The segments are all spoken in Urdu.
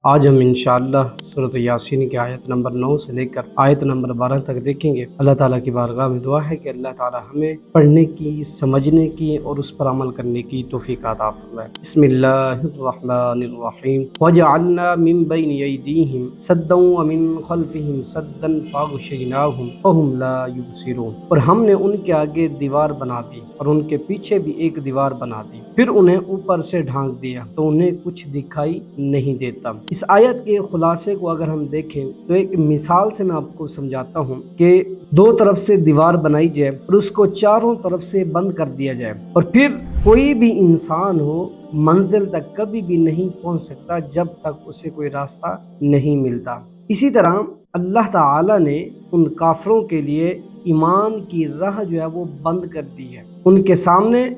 آج ہم انشاءاللہ سورۃ یاسین کی آیت نمبر 9 سے لے کر آیت نمبر 12 تک دیکھیں گے۔ اللہ تعالیٰ کی بارگاہ میں دعا ہے کہ اللہ تعالیٰ ہمیں پڑھنے کی، سمجھنے کی اور اس پر عمل کرنے کی توفیق عطا فرمائے۔ بسم اللہ الرحمن الرحیم۔ وَجَعَلْنَا مِن بَيْنِ أَيْدِيهِمْ سَدًّا وَمِن خَلْفِهِمْ سَدًّا فَأَغْشَيْنَاهُمْ فَهُمْ لَا يُبْصِرُونَ۔ اور ہم نے ان کے آگے دیوار بنا دی اور ان کے پیچھے بھی ایک دیوار بنا دی، پھر انہیں اوپر سے ڈھانک دیا تو انہیں کچھ دکھائی نہیں دیتا۔ اس آیت کے خلاصے کو اگر ہم دیکھیں تو ایک مثال سے میں آپ کو سمجھاتا ہوں کہ دو طرف سے دیوار بنائی جائے اور اس کو چاروں طرف سے بند کر دیا جائے، اور پھر کوئی بھی انسان ہو منزل تک کبھی بھی نہیں پہنچ سکتا جب تک اسے کوئی راستہ نہیں ملتا۔ اسی طرح اللہ تعالی نے ان کافروں کے لیے ایمان کی راہ جو ہے وہ بند کر دی ہے۔ ان کے سامنے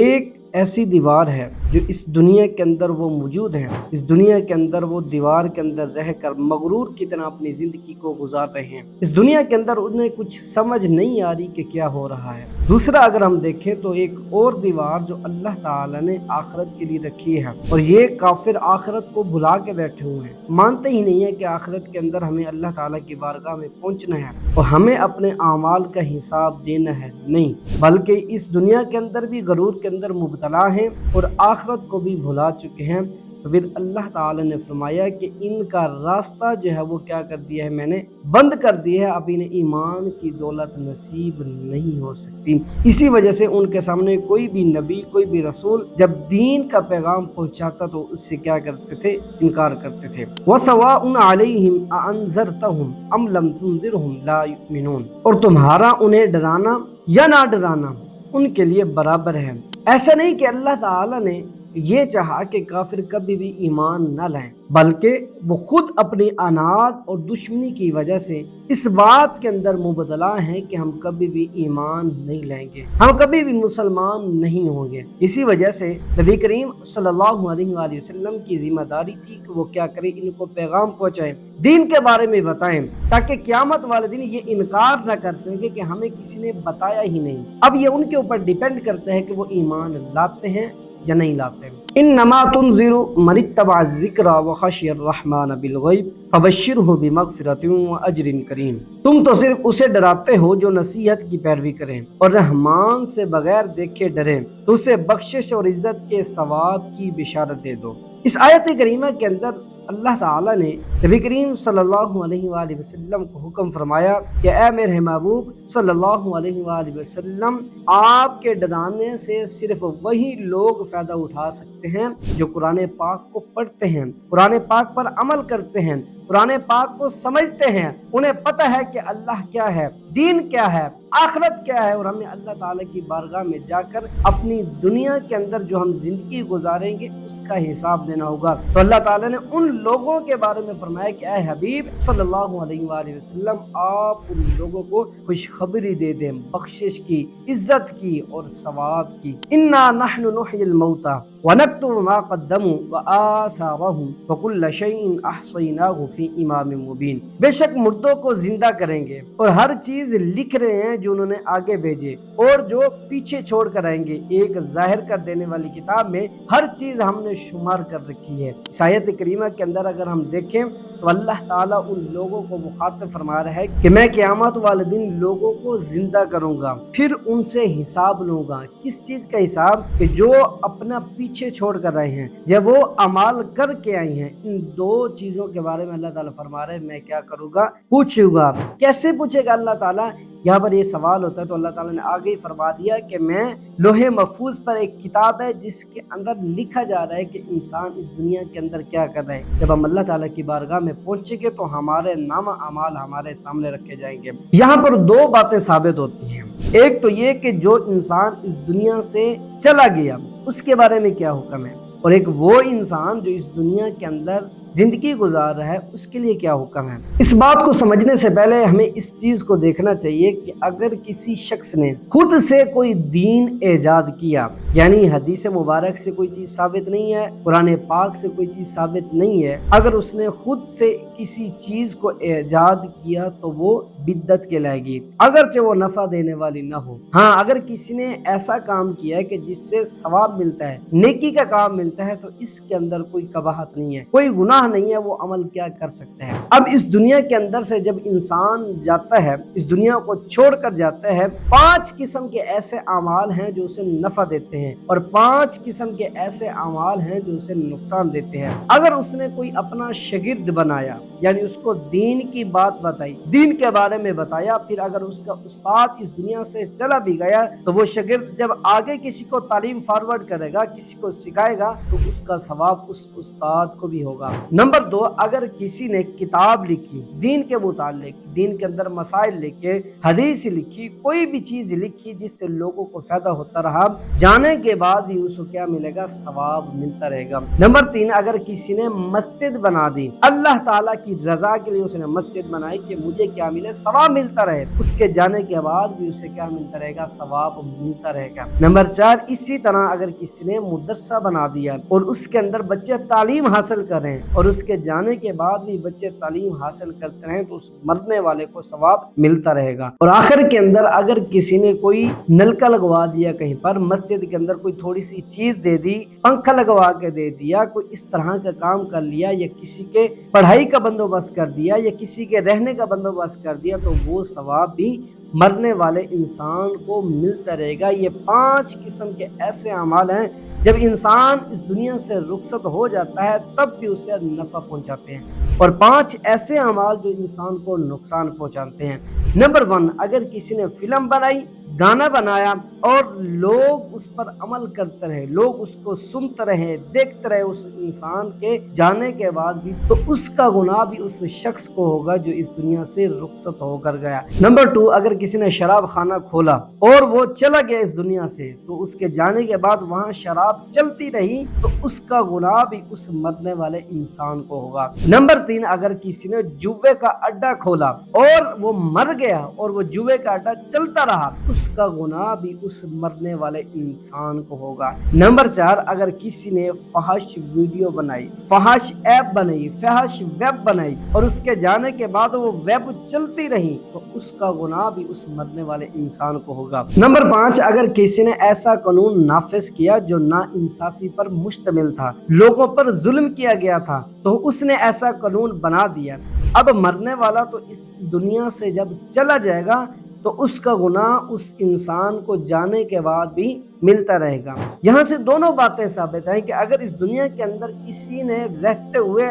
ایک ایسی دیوار ہے جو اس دنیا کے اندر وہ موجود ہے، اس دنیا کے اندر وہ دیوار کے اندر رہ کر مغرور کی طرح اپنی زندگی کو گزار رہے ہیں۔ اس دنیا کے اندر انہیں کچھ سمجھ نہیں آ رہی کہ کیا ہو رہا ہے۔ دوسرا اگر ہم دیکھیں تو ایک اور دیوار جو اللہ تعالی نے آخرت کے لیے رکھی ہے، اور یہ کافر آخرت کو بھلا کے بیٹھے ہوئے ہیں، مانتے ہی نہیں ہے کہ آخرت کے اندر ہمیں اللہ تعالیٰ کی بارگاہ میں پہنچنا ہے اور ہمیں اپنے اعمال کا حساب دینا ہے، نہیں، بلکہ اس دنیا کے اندر بھی غرور کے اندر مبتلا ہیں اور آخرت کو بھی بھلا چکے ہیں۔ تو پھر اللہ تعالی نے فرمایا کہ ان کا راستہ جو ہے وہ کیا کر دیا ہے، میں نے بند کر دیا ہے، اب انہیں ایمان کی دولت نصیب نہیں ہو سکتی۔ اسی وجہ سے ان کے سامنے کوئی بھی نبی، کوئی بھی رسول جب دین کا پیغام پہنچاتا تو اس سے کیا کرتے تھے، انکار کرتے تھے۔ وَسَوَاءٌ عَلَيْهِمْ أَأَنذَرْتَهُمْ أَمْ لَمْ تُنذِرْهُمْ لَا يُؤْمِنُونَ۔ اور تمہارا انہیں ڈرانا یا نہ ڈرانا ان کے لیے برابر ہے۔ ایسا نہیں کہ اللہ تعالی نے یہ چاہا کہ کافر کبھی بھی ایمان نہ لائیں، بلکہ وہ خود اپنی عناد اور دشمنی کی وجہ سے اس بات کے اندر مبتلا ہیں کہ ہم کبھی بھی ایمان نہیں لائیں گے، ہم کبھی بھی مسلمان نہیں ہوں گے۔ اسی وجہ سے نبی کریم صلی اللہ علیہ وآلہ وسلم کی ذمہ داری تھی کہ وہ کیا کریں، ان کو پیغام پہنچائیں، دین کے بارے میں بتائیں، تاکہ قیامت والے دن یہ انکار نہ کر سکے کہ ہمیں کسی نے بتایا ہی نہیں۔ اب یہ ان کے اوپر ڈیپینڈ کرتا ہے کہ وہ ایمان لاتے ہیں یا نہیں لاتے ہیں۔ انما تنذر من اتبع الذکر وخشی الرحمن بالغیب فبشرہ بمغفرۃ واجر کریم۔ تم تو صرف اسے ڈراتے ہو جو نصیحت کی پیروی کرے اور رحمان سے بغیر دیکھے ڈرے، تو اسے بخشش اور عزت کے ثواب کی بشارت دے دو۔ اس آیت کریمہ کے اندر اللہ تعالیٰ نے نبی کریم صلی اللہ علیہ وآلہ وسلم کو حکم فرمایا کہ اے میرے محبوب صلی اللہ علیہ وآلہ وسلم، آپ کے ڈرانے سے صرف وہی لوگ فائدہ اٹھا سکتے ہیں جو قرآن پاک کو پڑھتے ہیں، قرآن پاک پر عمل کرتے ہیں، قرآن پاک کو سمجھتے ہیں، انہیں پتہ ہے کہ اللہ کیا ہے، دین کیا ہے، آخرت کیا ہے، اور ہمیں اللہ تعالیٰ کی بارگاہ میں جا کر اپنی دنیا کے اندر جو ہم زندگی گزاریں گے اس کا حساب دینا ہوگا۔ تو اللہ تعالیٰ نے ان لوگوں کے بارے میں فرمایا کہ اے حبیب صلی اللہ علیہ وآلہ وسلم، آپ ان لوگوں کو خوشخبری دے دیں بخشش کی، عزت کی اور ثواب کی۔ انا نحن نحیی الموتى ونکتب ما قدموا وآثارهم وكل شيء احصیناہ فی امام مبین۔ بے شک مردوں کو زندہ کریں گے اور ہر چیز لکھ رہے ہیں جو انہوں نے آگے بھیجے اور جو پیچھے چھوڑ کر آئیں گے، ایک ظاہر کر دینے والی کتاب میں ہر چیز ہم نے شمار کر رکھی ہے۔ اس آیت کریمہ کے اندر اگر ہم دیکھیں تو اللہ تعالیٰ ان لوگوں کو مخاطب فرما رہا ہے کہ میں قیامت والے دن لوگوں کو زندہ کروں گا، پھر ان سے حساب لوں گا۔ کس چیز کا حساب؟ کہ جو اپنا پیچھے چھوڑ کر رہے ہیں یا وہ اعمال کر کے آئی ہیں، ان دو چیزوں کے بارے میں اللہ تعالیٰ فرما رہے ہیں میں کیا کروں گا، پوچھوں گا۔ کیسے پوچھے گا اللہ تعالیٰ؟ یہاں پر یہ سوال ہوتا ہے تو اللہ تعالیٰ نے آگے ہی فرما دیا کہ میں لوح محفوظ پر ایک کتاب ہے جس کے اندر لکھا جا رہا ہے کہ انسان اس دنیا کے اندر کیا کر رہا ہے۔ جب ہم اللہ تعالیٰ کی بارگاہ میں پہنچیں گے تو ہمارے نامہ اعمال ہمارے سامنے رکھے جائیں گے۔ یہاں پر دو باتیں ثابت ہوتی ہیں، ایک تو یہ کہ جو انسان اس دنیا سے چلا گیا اس کے بارے میں کیا حکم ہے، اور ایک وہ انسان جو اس دنیا کے اندر زندگی گزار رہا ہے اس کے لیے کیا حکم ہے۔ اس بات کو سمجھنے سے پہلے ہمیں اس چیز کو دیکھنا چاہیے کہ اگر کسی شخص نے خود سے کوئی دین ایجاد کیا، یعنی حدیث مبارک سے کوئی چیز ثابت نہیں ہے، قرآن پاک سے کوئی چیز ثابت نہیں ہے، اگر اس نے خود سے کسی چیز کو ایجاد کیا تو وہ بدعت کہلائے گی، اگرچہ وہ نفع دینے والی نہ ہو۔ ہاں، اگر کسی نے ایسا کام کیا ہے کہ جس سے ثواب ملتا ہے، نیکی کا کام ملتا ہے، تو اس کے اندر کوئی قباحت نہیں ہے، کوئی گناہ گناہ نہیں ہے وہ عمل کیا کر سکتے ہیں۔ اب اس دنیا کے اندر سے جب انسان جاتا ہے، اس دنیا کو چھوڑ کر جاتا ہے، 5 قسم کے ایسے اعمال ہیں جو اسے نفع دیتے ہیں اور 5 قسم کے ایسے اعمال ہیں جو اسے نقصان دیتے ہیں۔ اگر اس نے کوئی اپنا شاگرد بنایا، یعنی اس کو دین کی بات بتائی، دین کے بارے میں بتایا، پھر اگر اس کا استاد اس دنیا سے چلا بھی گیا تو وہ شاگرد جب آگے کسی کو تعلیم فارورڈ کرے گا، کسی کو سکھائے گا، تو اس کا ثواب اس استاد کو بھی ہوگا۔ نمبر 2، اگر کسی نے کتاب لکھی دین کے متعلق، دین کے اندر مسائل لکھے، حدیث لکھی، کوئی بھی چیز لکھی جس سے لوگوں کو فائدہ ہوتا رہا، جانے کے بعد بھی اس کو کیا ملے گا؟ ثواب ملتا رہے گا۔ نمبر 3، اگر کسی نے مسجد بنا دی، اللہ تعالیٰ کی رضا کے لیے اس نے مسجد بنائی کہ مجھے کیا ملے؟ ثواب ملتا رہے، اس کے جانے کے بعد بھی اسے کیا ملتا رہے گا؟ ثواب ملتا رہے گا۔ نمبر 4، اسی طرح اگر کسی نے مدرسہ بنا دیا اور اس کے اندر بچے تعلیم حاصل کر رہے ہیں اور اس کے جانے کے بعد بھی بچے تعلیم حاصل کرتے رہیں تو اس مرنے والے کو ثواب ملتا رہے گا۔ اور آخر کے اندر اگر کسی نے کوئی نلکا لگوا دیا کہیں پر، مسجد کے اندر کوئی تھوڑی سی چیز دے دی، پنکھا لگوا کے دے دیا، کوئی اس طرح کا کام کر لیا، یا کسی کے پڑھائی کا بندوبست کر دیا، یا کسی کے رہنے کا بندوبست کر دیا، تو وہ ثواب بھی مرنے والے انسان کو ملتا رہے گا۔ یہ 5 قسم کے ایسے اعمال ہیں جب انسان اس دنیا سے رخصت ہو جاتا ہے تب بھی اسے نفع پہنچاتے ہیں، اور 5 ایسے اعمال جو انسان کو نقصان پہنچاتے ہیں۔ نمبر 1، اگر کسی نے فلم بنائی، گانا بنایا اور لوگ اس پر عمل کرتے رہے، لوگ اس کو سنتے رہے، دیکھتے رہے اس انسان کے جانے کے بعد بھی، تو اس کا گناہ بھی اس شخص کو ہوگا جو اس دنیا سے رخصت ہو کر گیا۔ نمبر 2، اگر کسی نے شراب خانہ کھولا اور وہ چلا گیا اس دنیا سے، تو اس کے جانے کے بعد وہاں شراب چلتی رہی تو اس کا گناہ بھی اس مرنے والے انسان کو ہوگا۔ نمبر 3، اگر کسی نے جوے کا اڈا کھولا اور وہ مر گیا اور وہ جوے کا اڈا چلتا رہا، اس کا گناہ بھی اس مرنے والے انسان کو ہوگا۔ نمبر 4، اگر کسی نے فحش ویڈیو بنائی، فحش ایپ بنائی، فحش ویب بنائی اور اس کے جانے کے بعد وہ ویب چلتی رہی تو اس کا گناہ بھی اس مرنے والے انسان کو ہوگا۔ نمبر 5، اگر کسی نے ایسا قانون نافذ کیا جو نا انصافی پر مشتمل تھا، لوگوں پر ظلم کیا گیا تھا، تو اس نے ایسا قانون بنا دیا، اب مرنے والا تو اس دنیا سے جب چلا جائے گا تو اس کا گناہ اس انسان کو جانے کے بعد بھی ملتا رہے گا۔ یہاں سے دونوں باتیں ثابت ہیں کہ اگر اس دنیا کے اندر کسی نے رہتے ہوئے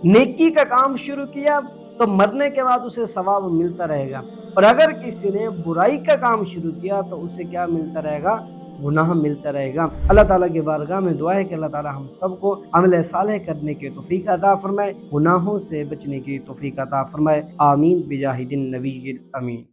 نیکی کا کام شروع کیا تو مرنے کے بعد اسے ثواب ملتا رہے گا، اور اگر کسی نے برائی کا کام شروع کیا تو اسے کیا ملتا رہے گا؟ گناہ ملتا رہے گا۔ اللہ تعالیٰ کی بارگاہ میں دعا ہے کہ اللہ تعالیٰ ہم سب کو عمل صالح کرنے کی توفیق عطا فرمائے، گناہوں سے بچنے کی توفیق عطا فرمائے۔ آمین بجاہ النبی الامین۔